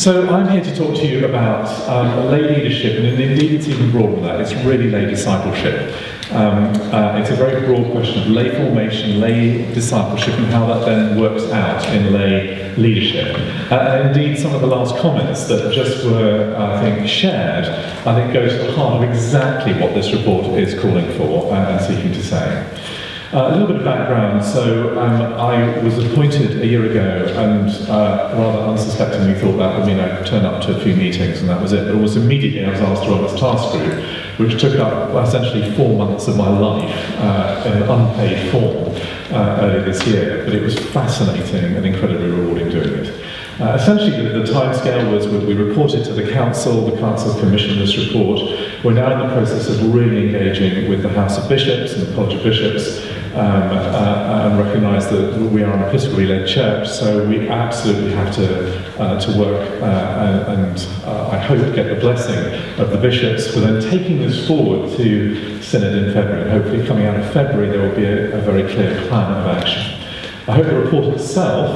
So I'm here to talk to you about lay leadership, and indeed it's even broader than that. It's really lay discipleship. It's a very broad question of lay formation, lay discipleship, and how that then works out in lay leadership. And indeed, some of the last comments that just were, I think, shared, I think go to the heart of exactly what this report is calling for and seeking to say. A little bit of background. So I was appointed a year ago, and rather unsuspectingly thought that would mean I'd turn up to a few meetings and that was it. But almost immediately I was asked to run this task group, which took up essentially 4 months of my life in an unpaid form earlier this year. But it was fascinating and incredibly rewarding doing it. Essentially, the timescale was we reported to the Council commissioned this report. We're now in the process of really engaging with the House of Bishops and the College of Bishops, and recognise that we are an episcopally led church, so we absolutely have to work and I hope get the blessing of the bishops for then taking this forward to Synod in February. And hopefully coming out of February there will be a very clear plan of action. I hope the report itself,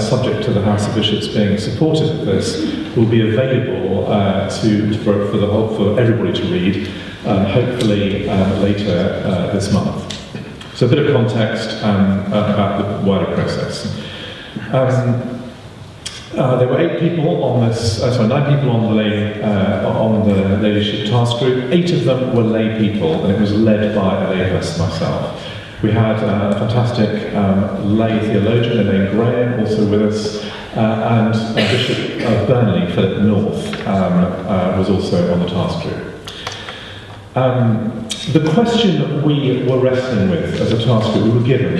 subject to the House of Bishops being supportive of this, will be available for everybody to read, hopefully later this month. So a bit of context about the wider process. There were 9 people on the leadership task group. 8 of them were lay people, and it was led by a layperson, myself. We had a fantastic lay theologian, Elaine Graham, also with us, and Bishop of Burnley, Philip North, was also on the task group. The question that we were wrestling with as a task group we were given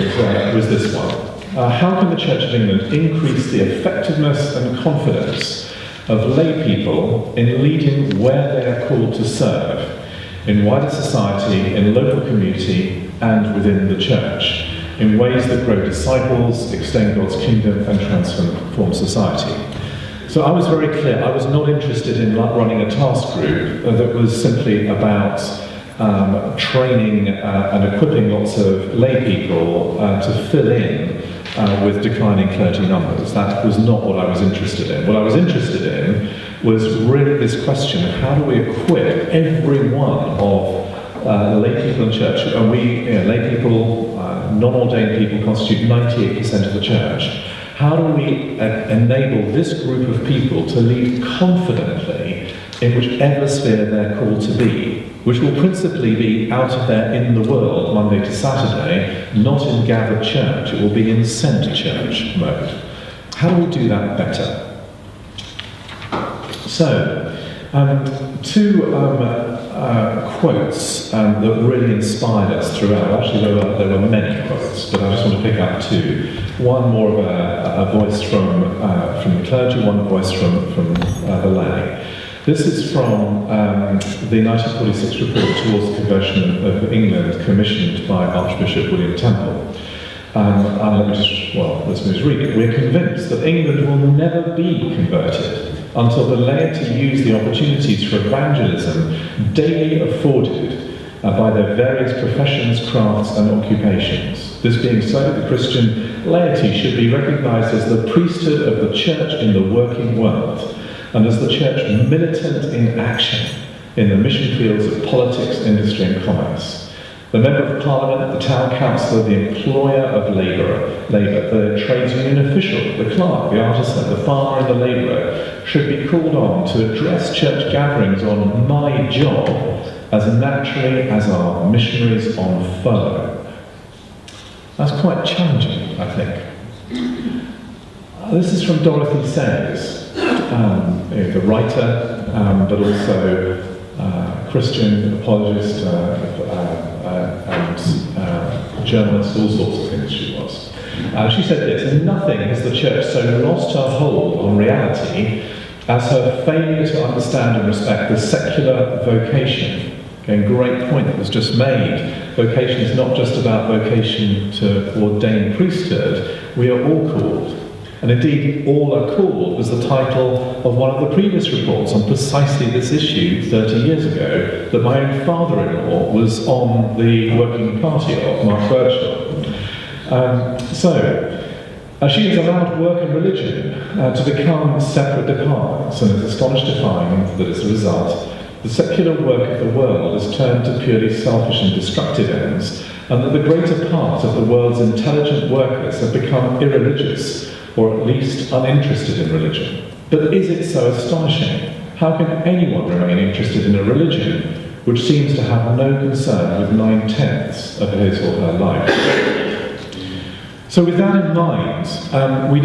was this one. How can the Church of England increase the effectiveness and confidence of lay people in leading where they are called to serve, in wider society, in local community, and within the Church, in ways that grow disciples, extend God's kingdom, and transform society? So I was very clear, I was not interested in running a task group that was simply about training and equipping lots of lay people to fill in with declining clergy numbers. That was not what I was interested in. What I was interested in was really this question of how do we equip every one of the lay people in church, and lay people, non-ordained people constitute 98% of the church. How do we enable this group of people to lead confidently in whichever sphere they're called to be, which will principally be out there in the world, Monday to Saturday, not in gathered church, it will be in sent church mode. How do we do that better? So, 2 quotes that really inspired us throughout. Actually, there were many quotes, but I just want to pick out 2. One more of a voice from the clergy, one voice from the lay. This is from the 1946 report towards the conversion of England, commissioned by Archbishop William Temple. Let's read it. We're convinced that England will never be converted until the laity use the opportunities for evangelism daily afforded by their various professions, crafts and occupations. This being so, the Christian laity should be recognised as the priesthood of the Church in the working world, and as the Church militant in action in the mission fields of politics, industry and commerce. The Member of Parliament, the Town Councillor, the employer of labour, the trades union official, the clerk, the artisan, the farmer and the labourer should be called on to address church gatherings on my job as naturally as our missionaries on furlough. That's quite challenging, I think. This is from Dorothy Sayers, the writer, but also Christian apologist and journalist, all sorts of things she was. She said this: nothing has the Church so lost her hold on reality as her failure to understand and respect the secular vocation. Again, great point that was just made. Vocation is not just about vocation to ordain priesthood. We are all called. And indeed, All Are Called was the title of one of the previous reports on precisely this issue 30 years ago that my own father-in-law was on the working party of, Mark Birchall. She has allowed work and religion to become separate departments, and is astonished to find that as a result, the secular work of the world has turned to purely selfish and destructive ends, and that the greater part of the world's intelligent workers have become irreligious, or at least uninterested in religion. But is it so astonishing? How can anyone remain interested in a religion which seems to have no concern with 9/10 of his or her life? So with that in mind, we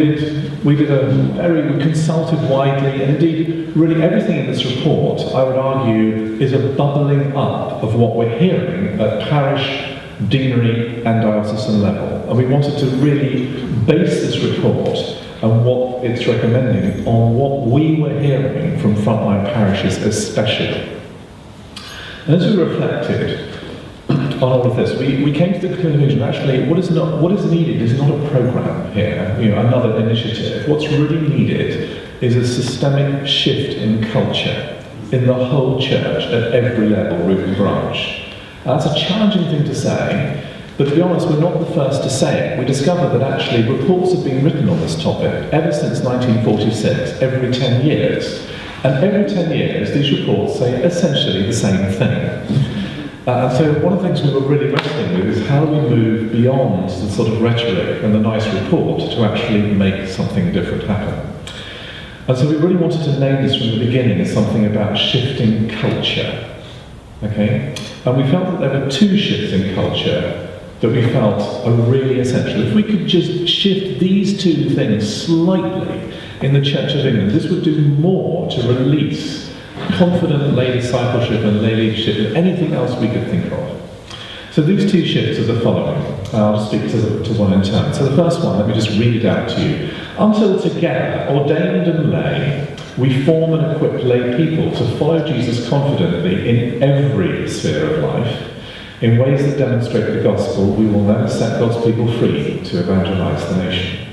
consulted widely, and indeed, really everything in this report, I would argue, is a bubbling up of what we're hearing at parish, deanery and diocesan level. And we wanted to really base this report and what it's recommending on what we were hearing from frontline parishes especially. And as we reflected on all of this, we came to the conclusion, actually, what is needed is not a programme here, another initiative. What's really needed is a systemic shift in culture in the whole church at every level, root and branch. That's a challenging thing to say, but to be honest, we're not the first to say it. We discovered that actually reports have been written on this topic ever since 1946, every 10 years. And every 10 years, these reports say essentially the same thing. And so one of the things we were really wrestling with is how do we move beyond the sort of rhetoric and the nice report to actually make something different happen. And so we really wanted to name this from the beginning as something about shifting culture. Okay? And we felt that there were two shifts in culture that we felt are really essential. If we could just shift these two things slightly in the Church of England, this would do more to release confident lay discipleship and lay leadership than anything else we could think of. So these two shifts are the following. I'll just speak to one in turn. So the first one, let me just read it out to you. Until together, ordained and lay, we form and equip lay people to follow Jesus confidently in every sphere of life. In ways that demonstrate the gospel, we will never set God's people free to evangelize the nation.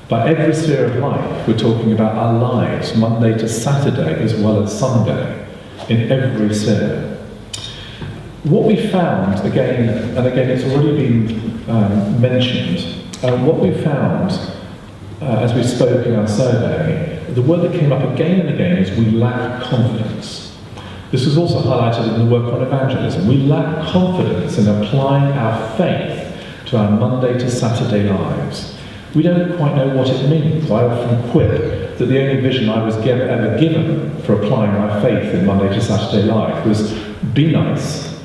By every sphere of life, we're talking about our lives, Monday to Saturday as well as Sunday, in every sphere. What we found, again, it's already been mentioned, what we found as we spoke in our survey, the word that came up again and again is we lack confidence. This was also highlighted in the work on evangelism. We lack confidence in applying our faith to our Monday to Saturday lives. We don't quite know what it means. I often quip that the only vision I was ever given for applying my faith in Monday to Saturday life was be nice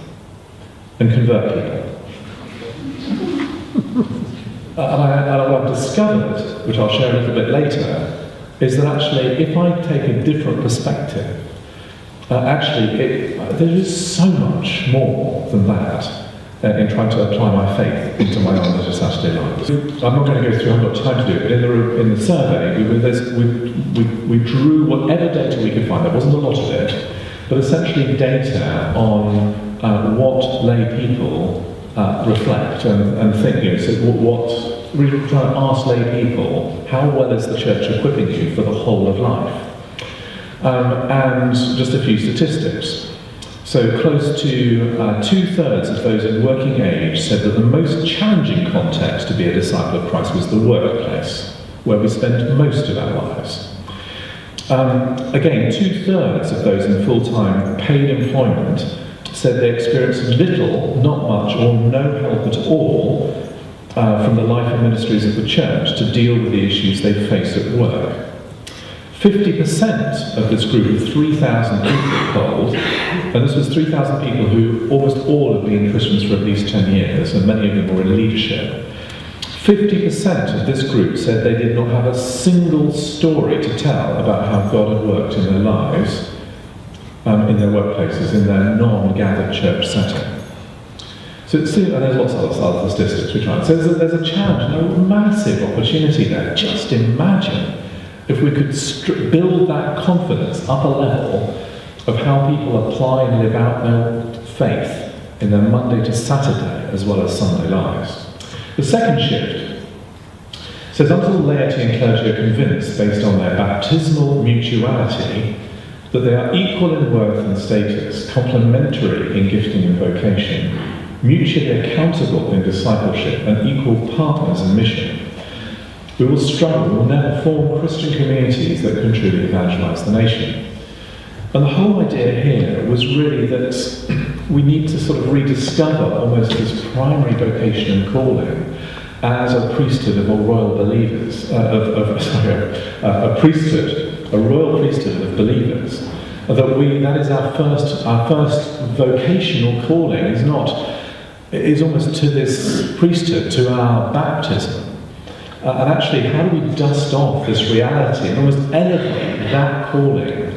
and convert people. And what I've discovered, which I'll share a little bit later, is that actually if I take a different perspective, there is so much more than that in trying to apply my faith into my Monday to Saturday life. I'm not going to go through, I've got time to do it, but in the survey, we drew whatever data we could find. There wasn't a lot of it, but essentially data on what lay people reflect and think. So we were trying to ask lay people, how well is the church equipping you for the whole of life? And just a few statistics. So close to 2/3 of those in working age said that the most challenging context to be a disciple of Christ was the workplace, where we spend most of our lives. Again, 2/3 of those in full-time paid employment said they experienced little, not much, or no help at all from the life and ministries of the church to deal with the issues they face at work. 50% of this group of 3,000 people polled, and this was 3,000 people who almost all had been Christians for at least 10 years, and many of them were in leadership. 50% of this group said they did not have a single story to tell about how God had worked in their lives, in their workplaces, in their non-gathered church setting. So it seems, and there's lots of other statistics we try. So there's a challenge, and a massive opportunity there. Just imagine if we could build that confidence up a level of how people apply and live out their faith in their Monday to Saturday as well as Sunday lives. The second shift says, until laity and clergy are convinced, based on their baptismal mutuality, that they are equal in worth and status, complementary in gifting and vocation, mutually accountable in discipleship, and equal partners in mission, we will struggle, we will never form Christian communities that can truly evangelise the nation. And the whole idea here was really that we need to sort of rediscover almost this primary vocation and calling as a priesthood of all royal believers, a royal priesthood of believers. That is our first vocational calling is almost to this priesthood, to our baptism. And actually, how do we dust off this reality and almost elevate that calling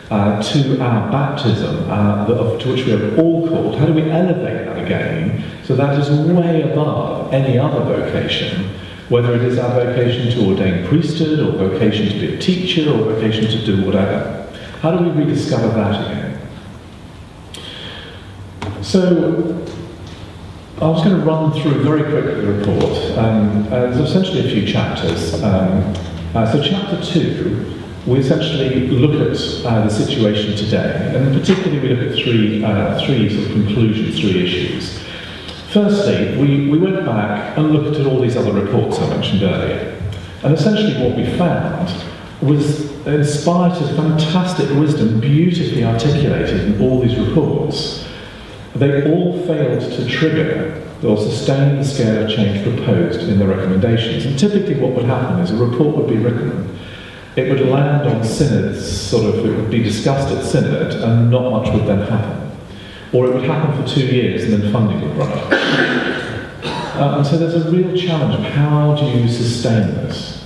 to our baptism, to which we are all called? How do we elevate that again so that is way above any other vocation, whether it is our vocation to ordain priesthood, or vocation to be a teacher, or vocation to do whatever? How do we rediscover that again? So, I was going to run through very quickly the report. There's essentially a few chapters. So chapter 2, we essentially look at the situation today, and particularly we look at three sort of conclusions, three issues. Firstly, we went back and looked at all these other reports I mentioned earlier, and essentially what we found was, in spite of fantastic wisdom beautifully articulated in all these reports, they all failed to trigger or sustain the scale of change proposed in the recommendations. And typically what would happen is a report would be written, it would land on synods, it would be discussed at synod, and not much would then happen. Or it would happen for 2 years and then funding would run out. And so there's a real challenge of how do you sustain this?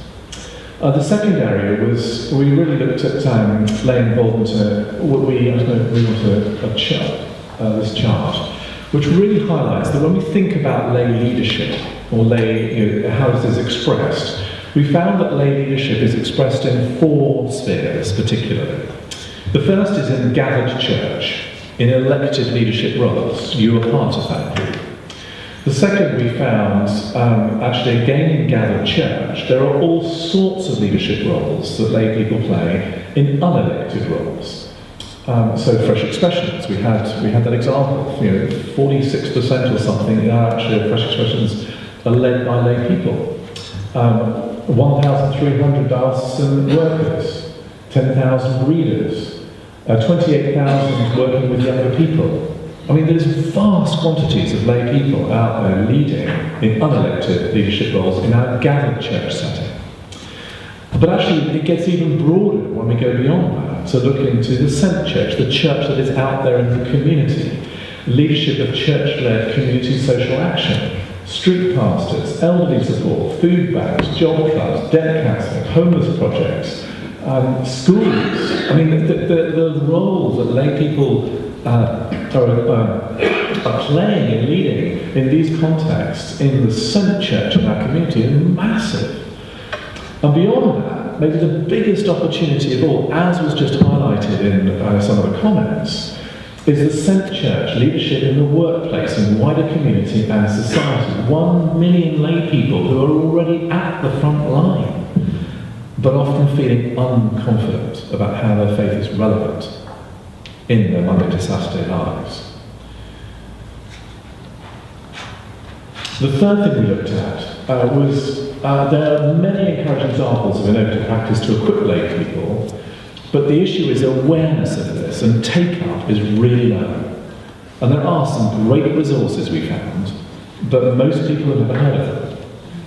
The second area was, we really looked at lay involvement. This chart, which really highlights that when we think about lay leadership, or how is this expressed, we found that lay leadership is expressed in 4 spheres particularly. The first is in gathered church, in elected leadership roles. You are part of that group. The second we found, actually again in gathered church, there are all sorts of leadership roles that lay people play in unelected roles. So fresh expressions, we had that example. 46% or something are actually fresh expressions are led by lay people. 1,300 diocesan workers, 10,000 readers, 28,000 working with younger people. I mean, there's vast quantities of lay people out there leading in unelected leadership roles in our gathered church setting. But actually, it gets even broader when we go beyond that, to look into the sent church, the church that is out there in the community, leadership of church-led community social action, street pastors, elderly support, food banks, job clubs, debt counselling, homeless projects, schools. I mean, the role that lay people are playing and leading in these contexts in the sent church in our community is massive. And beyond that, maybe the biggest opportunity of all, as was just highlighted in some of the comments, is the sent church leadership in the workplace, in wider community and society. 1 million lay people who are already at the front line, but often feeling unconfident about how their faith is relevant in their Monday to Saturday lives. The third thing we looked at was there are many encouraging examples of innovative practice to equip lay people, but the issue is awareness of this, and take-up is really low. And there are some great resources we found, but most people have never heard of them.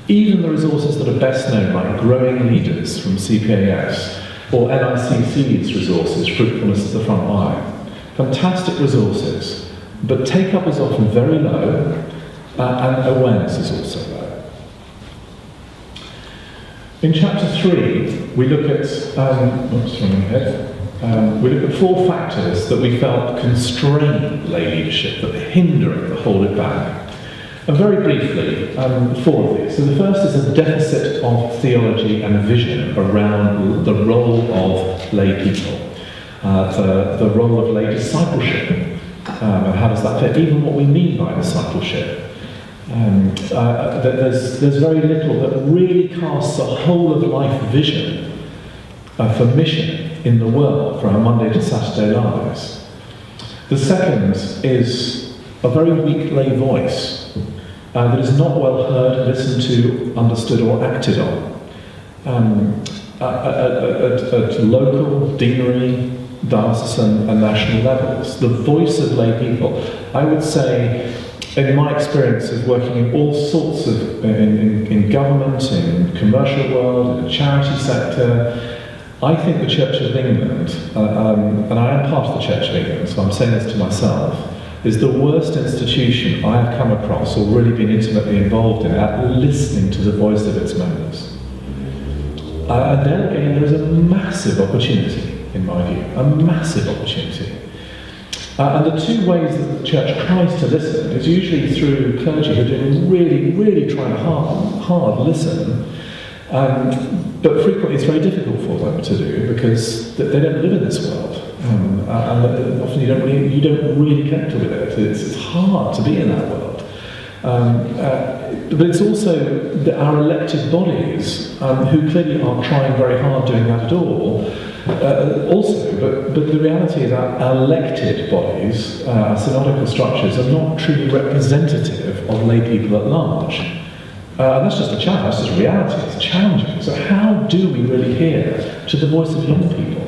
Even the resources that are best known, like Growing Leaders from CPAS, or NICC's resources, Fruitfulness at the Front Line. Fantastic resources, but take-up is often very low, and awareness is also low. In chapter 3, we look at we look at 4 factors that we felt constrain lay leadership, that hinder it, that hold it back. And very briefly, 4 of these. So the first is a deficit of theology and vision around the role of lay people, the role of lay discipleship, and how does that fit, even what we mean by discipleship. There's very little that really casts a whole of life vision for mission in the world for our Monday to Saturday lives. The second is a very weak lay voice that is not well heard, listened to, understood or acted on. at local, deanery, diocesan and national levels, the voice of lay people. I would say, in my experience of working in all sorts of, in government, in commercial world, in the charity sector, I think the Church of England, and I am part of the Church of England, so I'm saying this to myself, is the worst institution I have come across or really been intimately involved in at listening to the voice of its members. And then again, there is a massive opportunity, in my view, a massive opportunity. And the two ways that the Church tries to listen is usually through clergy who are doing really trying hard listen, but frequently it's very difficult for them to do because they don't live in this world. And often you don't really connect with it. It's hard to be in that world. But it's also our elected bodies who clearly aren't trying very hard doing that at all. But the reality is our elected bodies, our synodical structures, are not truly representative of lay people at large. And that's just a challenge, that's just reality, it's challenging. So how do we really hear to the voice of young people?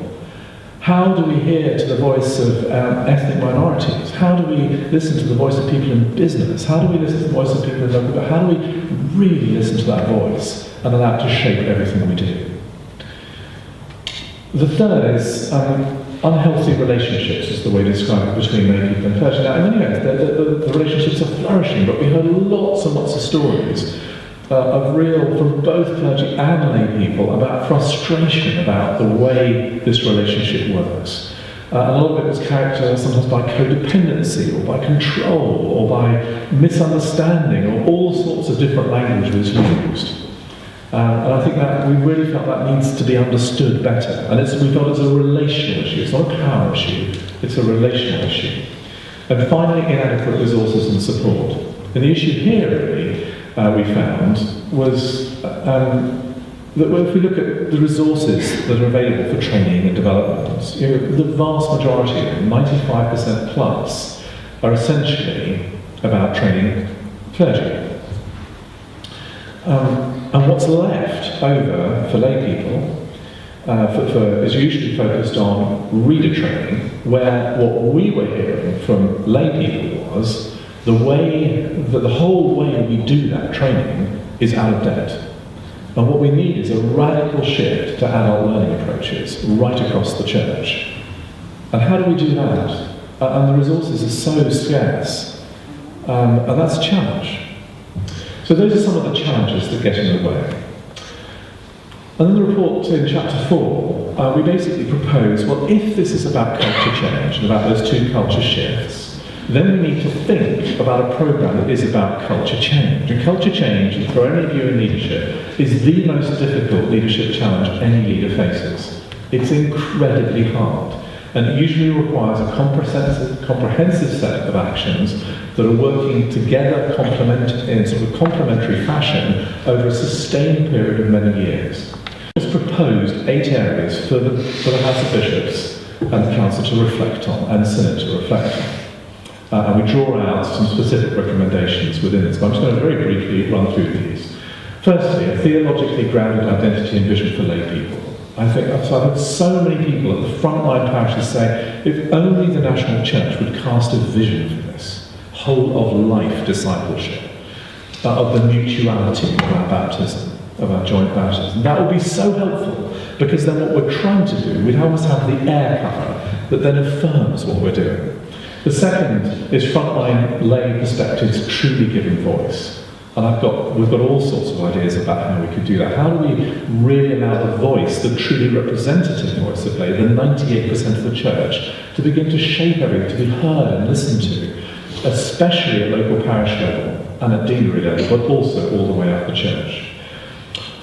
How do we hear to the voice of ethnic minorities? How do we listen to the voice of people in business? How do we listen to the voice of people in local? How do we really listen to that voice and allow it to shape everything we do? The third is unhealthy relationships, is the way to describe it, between lay people and clergy. Now, in many ways, the relationships are flourishing, but we heard lots and lots of stories from both clergy and lay people about frustration about the way this relationship works. A lot of it was characterized sometimes by codependency, or by control, or by misunderstanding, or all sorts of different language was used. And I think that we really felt that needs to be understood better. And we felt it's a relational issue, it's not a power issue, it's a relational issue. And finally, inadequate resources and support. And the issue here, really, we found, was that if we look at the resources that are available for training and development, the vast majority of them, 95% plus, are essentially about training clergy. And what's left over for lay people is usually focused on reader training, where what we were hearing from lay people was the whole way we do that training is out of date. And what we need is a radical shift to adult learning approaches right across the church. And how do we do that? And the resources are so scarce, and that's a challenge. So those are some of the challenges that get in the way. And in the report in chapter 4, we basically propose, well, if this is about culture change and about those two culture shifts, then we need to think about a programme that is about culture change. And culture change, for any of you in leadership, is the most difficult leadership challenge any leader faces. It's incredibly hard, and it usually requires a comprehensive set of actions that are working together in sort of complementary fashion over a sustained period of many years. We've proposed 8 areas for the House of Bishops and the Council to reflect on, and the Synod to reflect on. And we draw out some specific recommendations within this, but I'm just going to very briefly run through these. Firstly, a theologically grounded identity and vision for lay people. I think I've heard so many people at the frontline parishes say, if only the national church would cast a vision for this whole of life discipleship, of the mutuality of our baptism, of our joint baptism. That would be so helpful, because then what we're trying to do, we'd almost have the air cover that then affirms what we're doing. The second is frontline lay perspectives truly giving voice. And we've got all sorts of ideas about how we could do that. How do we really allow the voice, the truly representative voice of lay, the 98% of the church, to begin to shape everything, to be heard and listened to, especially at local parish level and at deanery level, but also all the way up the church.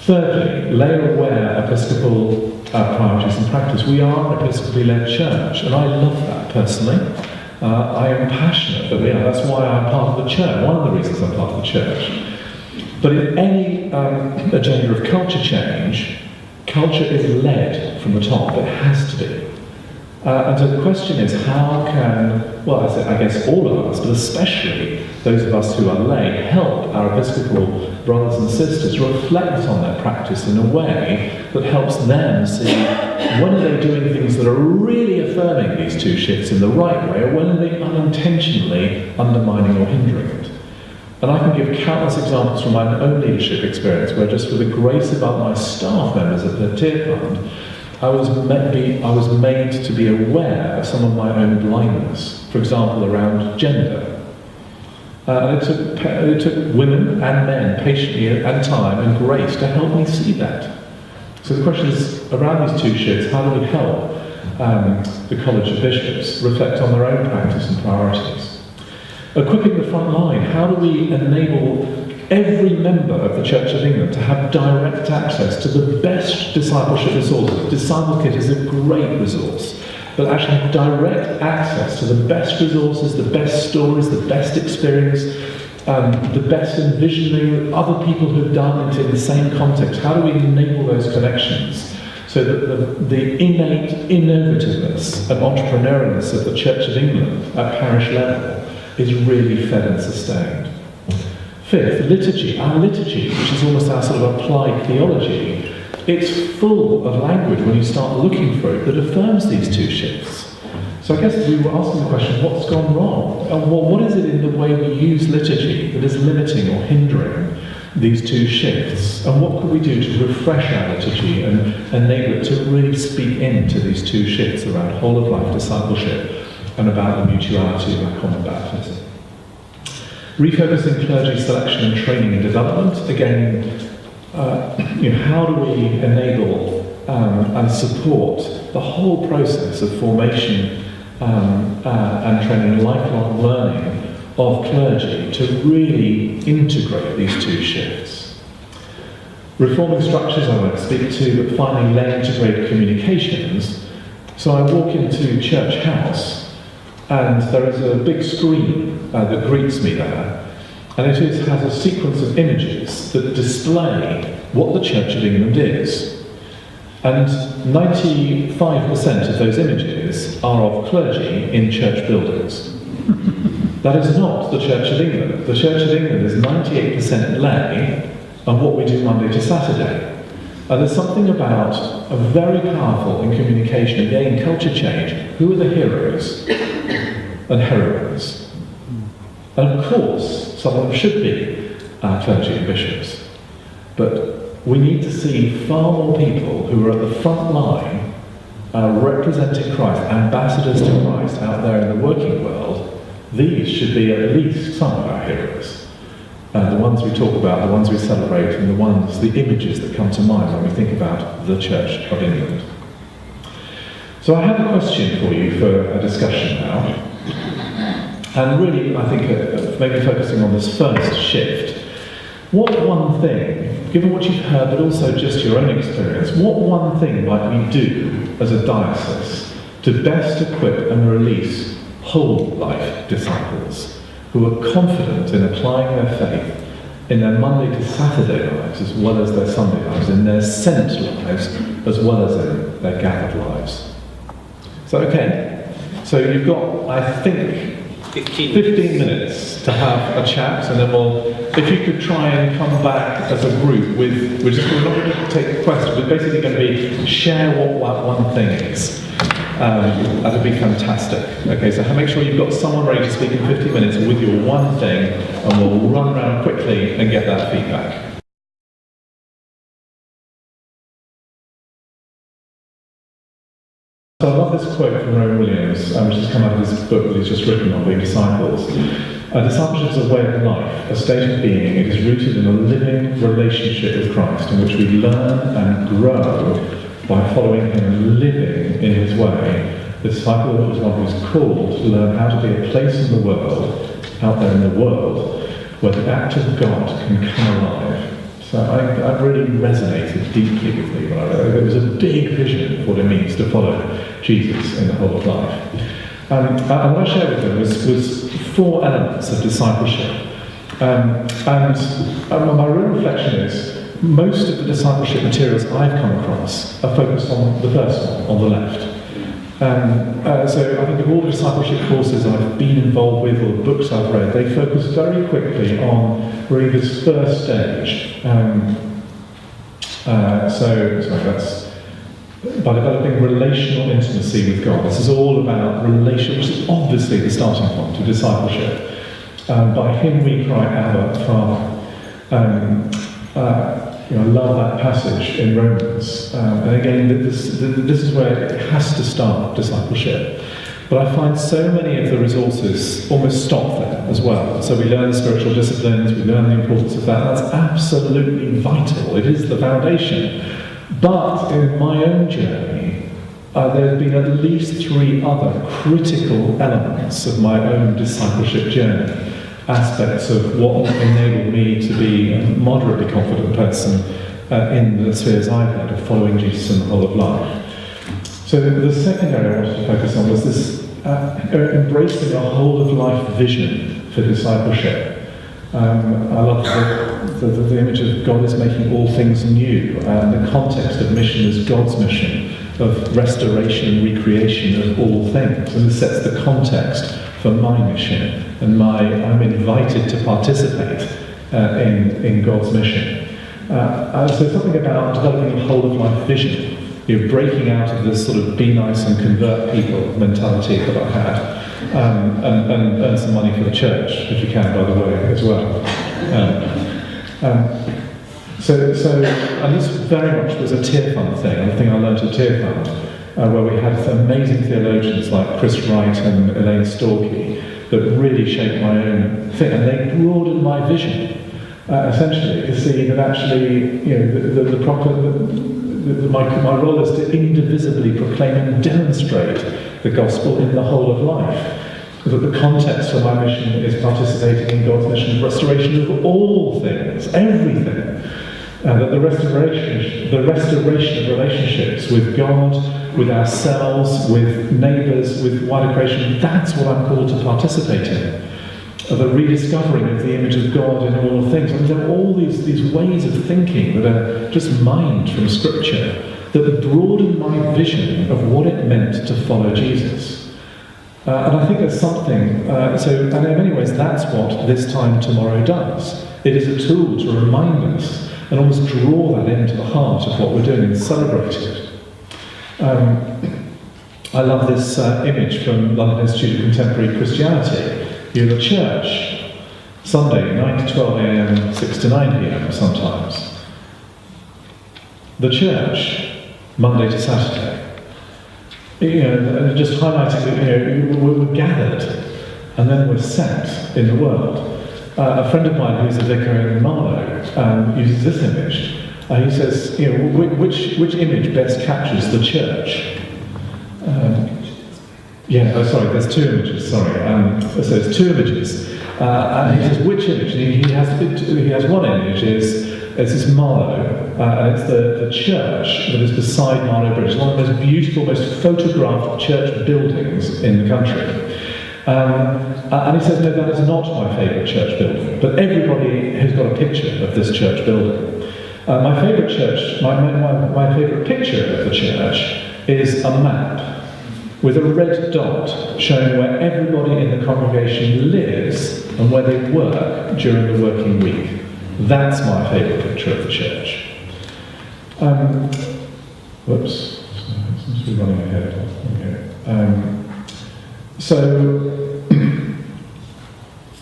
Thirdly, lay-aware episcopal priorities and practice. We are an episcopally led church, and I love that personally. I am passionate that we are. That's why I'm part of the church, one of the reasons I'm part of the church. But in any agenda of culture change, culture is led from the top. It has to be. And so the question is, how can, well, I guess all of us, but especially those of us who are lay, help our Episcopal brothers and sisters reflect on their practice in a way that helps them see when are they doing things that are really affirming these two shifts in the right way, or when are they unintentionally undermining or hindering it. And I can give countless examples from my own leadership experience where, just for the grace of my staff members at the Tear Fund, I was made to be aware of some of my own blindness, for example, around gender. And it took women and men patiently and time and grace to help me see that. So the question is, around these two shifts, how do we help the College of Bishops reflect on their own practice and priorities? Equipping the front line, how do we enable every member of the Church of England to have direct access to the best discipleship resources? Disciple Kit is a great resource, but actually have direct access to the best resources, the best stories, the best experience, the best envisioning, other people who've done it in the same context. How do we enable those connections so that the innate innovativeness and entrepreneurialness of the Church of England at parish level is really fed and sustained? Fifth, liturgy. Our liturgy, which is almost our sort of applied theology, it's full of language when you start looking for it that affirms these two shifts. So I guess we were asking the question, what's gone wrong? And what is it in the way we use liturgy that is limiting or hindering these two shifts? And what could we do to refresh our liturgy and enable it to really speak into these two shifts around whole-of-life discipleship and about the mutuality of our common baptism? Refocusing clergy selection and training and development. Again, how do we enable and support the whole process of formation and training and lifelong learning of clergy to really integrate these two shifts? Reforming structures I won't speak to, but finally lay-integrated communications. So I walk into Church House, and there is a big screen that greets me there, and it has a sequence of images that display what the Church of England is. And 95% of those images are of clergy in church buildings. That is not the Church of England. The Church of England is 98% lay, and what we do Monday to Saturday. And there's something about a very powerful in communication, again, culture change. Who are the heroes and heroines? And of course, some of them should be clergy and bishops. But we need to see far more people who are at the front line representing Christ, ambassadors to Christ out there in the working world. These should be at least some of our heroes. The ones we talk about, the ones we celebrate, and the images that come to mind when we think about the Church of England. So I have a question for you for a discussion now. And really, I think maybe focusing on this first shift. What one thing, given what you've heard, but also just your own experience, what one thing might we do as a diocese to best equip and release whole-life disciples who are confident in applying their faith in their Monday to Saturday lives as well as their Sunday lives, in their sent lives as well as in their gathered lives? So, okay. So you've got, I think, 15 minutes to have a chat, and then if you could try and come back as a group with, we're not going to take questions, we're basically going to be share what one thing is. That would be fantastic. Okay, so make sure you've got someone ready to speak in 15 minutes with your one thing, and we'll run around quickly and get that feedback. So I love this quote from Rowan Williams, which has come out of his book that he's just written on being disciples. Discipleship is a way of life, a state of being. It is rooted in a living relationship with Christ, in which we learn and grow by following him and living in his way. The disciple is one who's called to learn how to be a place in the world, out there in the world, where the act of God can come alive. So I really resonated deeply with me when I read it. There was a big vision of what it means to follow Jesus in the whole of life. And what I shared with them was 4 elements of discipleship. And my real reflection is, most of the discipleship materials I've come across are focused on the first one, on the left. So I think of all the discipleship courses I've been involved with or the books I've read, they focus very quickly on really this first stage. That's by developing relational intimacy with God. This is all about relation, which is obviously the starting point of discipleship. By Him we cry, Abba, Father. I love that passage in Romans. And again, this is where it has to start, discipleship. But I find so many of the resources almost stop there as well. So we learn the spiritual disciplines, we learn the importance of that. That's absolutely vital. It is the foundation. But in my own journey, there have been at least 3 other critical elements of my own discipleship journey, aspects of what enabled me to be a moderately confident person in the spheres I've had of following Jesus in the whole of life. So the second area I wanted to focus on was this embracing a whole of life vision for discipleship. I love the image of God is making all things new, and the context of mission is God's mission of restoration and recreation of all things. And this sets the context for my mission, and I'm invited to participate in God's mission. So something about developing a whole of life vision, breaking out of this sort of be nice and convert people mentality that I had. And earn some money for the church, if you can, by the way, as well. And this very much was a Tear Fund thing, a thing I learned at Tear Fund, where we had amazing theologians like Chris Wright and Elaine Storkey that really shaped my own thing, and they broadened my vision, essentially, to see that actually, my role is to indivisibly proclaim and demonstrate the gospel in the whole of life. That the context for my mission is participating in God's mission of restoration of all things, everything. That the restoration of relationships with God, with ourselves, with neighbours, with wider creation, that's what I'm called to participate in. The rediscovering of the image of God in all things. And there are all these ways of thinking that are just mined from Scripture that broaden my vision of what it meant to follow Jesus. And I think there's something, and in many ways that's what This Time Tomorrow does. It is a tool to remind us and almost draw that into the heart of what we're doing and celebrate it. I love this image from London Institute of Contemporary Christianity. You're the church, Sunday, 9 to 12 a.m., 6 to 9 p.m. sometimes. The church, Monday to Saturday. And just highlighting that we're gathered and then we're sent in the world. A friend of mine who's a vicar in Marlow uses this image. He says, which image best captures the church? There's 2 images, so it's 2 images. And he says, which image? And he has one image, it's this Marlow, and it's the church that is beside Marlow Bridge. It's one of the most beautiful, most photographed church buildings in the country. And he says, no, that is not my favourite church building, but everybody has got a picture of this church building. My favourite picture of the church is a map with a red dot showing where everybody in the congregation lives and where they work during the working week. That's my favourite picture of the church. Whoops, seems to be running ahead. Okay.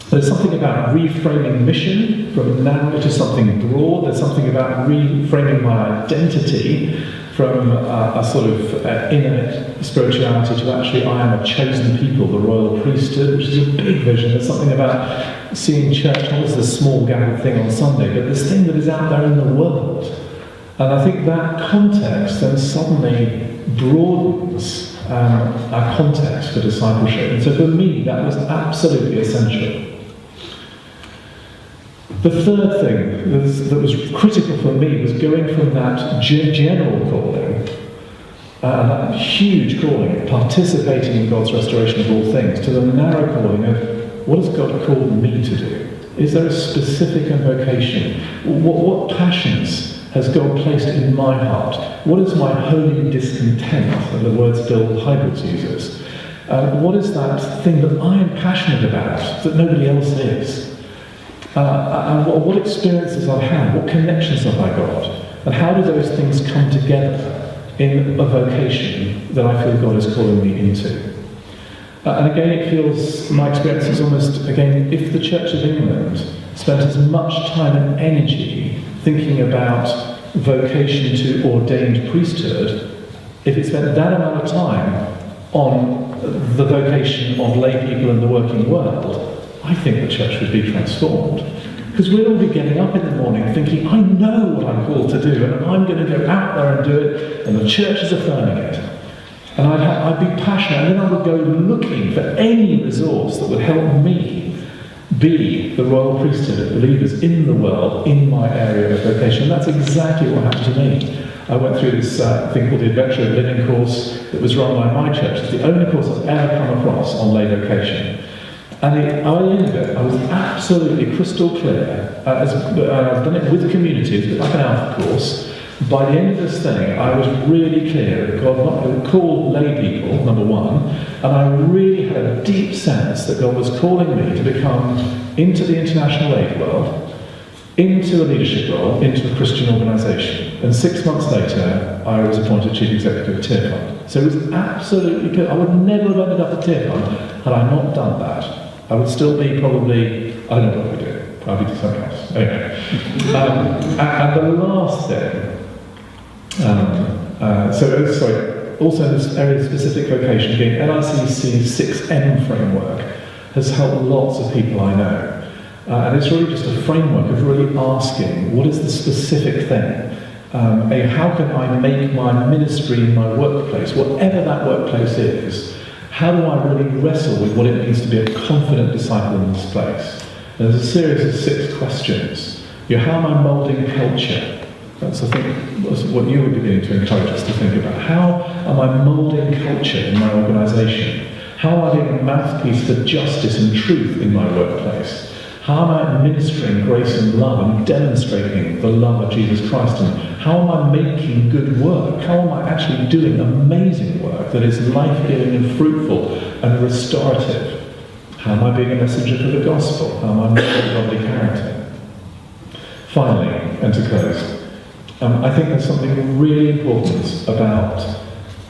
There's something about reframing mission from narrow to something broad. There's something about reframing my identity from a sort of inner spirituality to actually I am a chosen people, the royal priesthood, which is a big vision. There's something about seeing church not as this small gathered thing on Sunday, but this thing that is out there in the world. And I think that context then suddenly broadens our context for discipleship. And so for me, that was absolutely essential. The third thing that was critical for me was going from that general calling, that huge calling, participating in God's restoration of all things, to the narrow calling of what has God called me to do? Is there a specific vocation? What passions has God placed in my heart? What is my holy discontent, and the words Bill Hybels uses? What is that thing that I am passionate about that nobody else is? And what experiences I've had, what connections have I got? And how do those things come together in a vocation that I feel God is calling me into? And again, it feels, my experience is almost, again, if the Church of England spent as much time and energy thinking about vocation to ordained priesthood, if it spent that amount of time on the vocation of lay people in the working world, I think the church would be transformed. Because we'd all be getting up in the morning thinking, I know what I'm called to do, and I'm going to go out there and do it, and the church is affirming it. And I'd be passionate, and then I would go looking for any resource that would help me be the royal priesthood of believers in the world, in my area of vocation. And that's exactly what happened to me. I went through this thing called the Adventure of Living course that was run by my church. It's the only course I've ever come across on lay vocation. And at the end of it, I was absolutely crystal clear, I've done it with communities, a bit like an alpha course. By the end of this thing, I was really clear that God called lay people, number one, and I really had a deep sense that God was calling me to become into the international aid world, into a leadership role, into a Christian organisation. And 6 months later, I was appointed Chief Executive of Tear Fund. So it was absolutely clear. I would never have ended up at Tear Fund had I not done that. I would still be probably, I don't know what I would do, probably do something else. Anyway. And the last thing, also in this area of specific vocation, being LICC's 6M framework has helped lots of people I know. And it's really just a framework of really asking, what is the specific thing? How can I make my ministry in my workplace, whatever that workplace is, how do I really wrestle with what it means to be a confident disciple in this place? And there's a series of 6 questions. How am I moulding culture? That's, I think, what you would begin to encourage us to think about. How am I moulding culture in my organisation? How am I being a mouthpiece for justice and truth in my workplace? How am I administering grace and love and demonstrating the love of Jesus Christ? And how am I making good work? How am I actually doing amazing work that is life-giving and fruitful and restorative? How am I being a messenger for the gospel? How am I making godly character? Finally, and to close, I think there's something really important about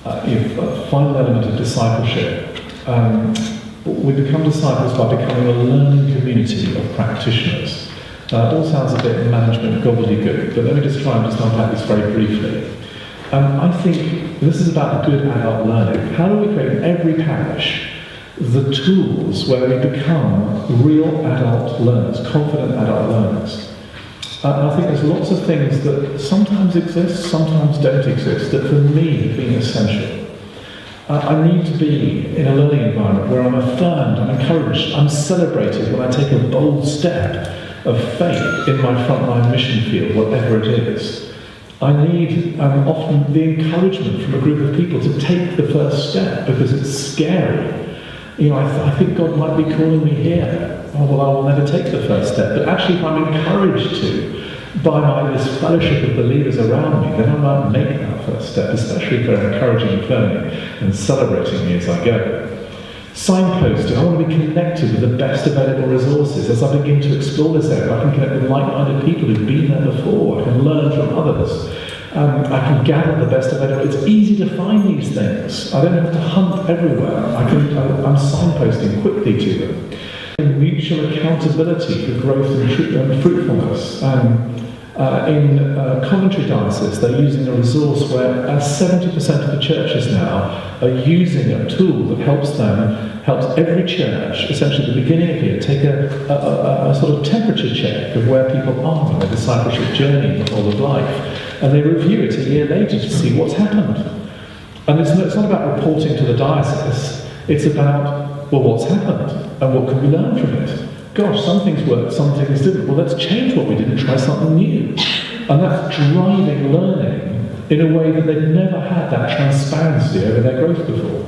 a final element of discipleship. We become disciples by becoming a learning community of practitioners. It all sounds a bit management gobbledygook, but let me just try and unpack this very briefly. I think this is about good adult learning. How do we create in every parish the tools where we become real adult learners, confident adult learners? And I think there's lots of things that sometimes exist, sometimes don't exist, that for me have been essential. I need to be in a learning environment where I'm affirmed, I'm encouraged, I'm celebrated when I take a bold step of faith in my frontline mission field, whatever it is. I need often the encouragement from a group of people to take the first step because it's scary. I think God might be calling me here. Oh, well, I will never take the first step. But actually, if I'm encouraged to by this fellowship of believers around me, then I might make that first step, especially if they're encouraging and affirming and celebrating me as I go. Signposting, I want to be connected with the best available resources. As I begin to explore this area, I can connect with like-minded people who've been there before. I can learn from others. I can gather the best available. It's easy to find these things. I don't have to hunt everywhere. I'm signposting quickly to them. Mutual accountability for growth and fruitfulness. In Coventry Diocese, they're using a resource where 70% of the churches now are using a tool that helps every church, essentially at the beginning of the year, take a sort of temperature check of where people are in their discipleship journey the whole of life. And they review it a year later to see what's happened. And it's not about reporting to the diocese, it's about, well, what's happened? And what can we learn from it? Gosh, some things worked, some things didn't. Well, let's change what we did and try something new. And that's driving learning in a way that they've never had that transparency over their growth before.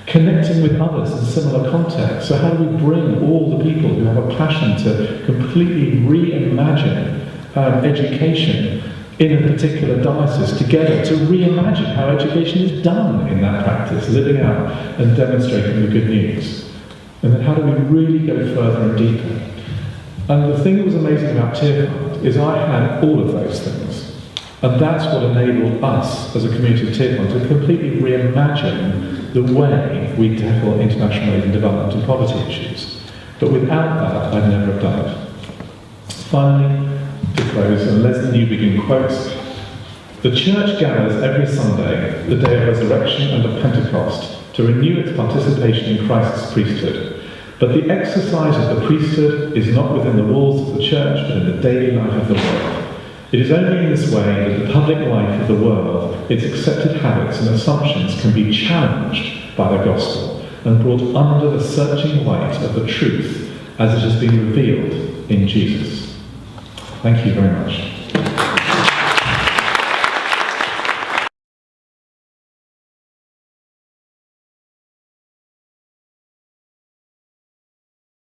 Connecting with others in similar contexts. So how do we bring all the people who have a passion to completely reimagine education in a particular diocese together to reimagine how education is done in that practice, living out and demonstrating the good news. And then how do we really go further and deeper? And the thing that was amazing about Tearfund is I had all of those things. And that's what enabled us as a community of Tearfund to completely reimagine the way we tackle international aid and development and poverty issues. But without that, I'd never have done it. Finally, to close, and Leslie Newbegin quotes, "The Church gathers every Sunday, the day of resurrection and of Pentecost, to renew its participation in Christ's priesthood. But the exercise of the priesthood is not within the walls of the Church, but in the daily life of the world. It is only in this way that the public life of the world, its accepted habits and assumptions can be challenged by the gospel and brought under the searching light of the truth as it has been revealed in Jesus." Thank you very much.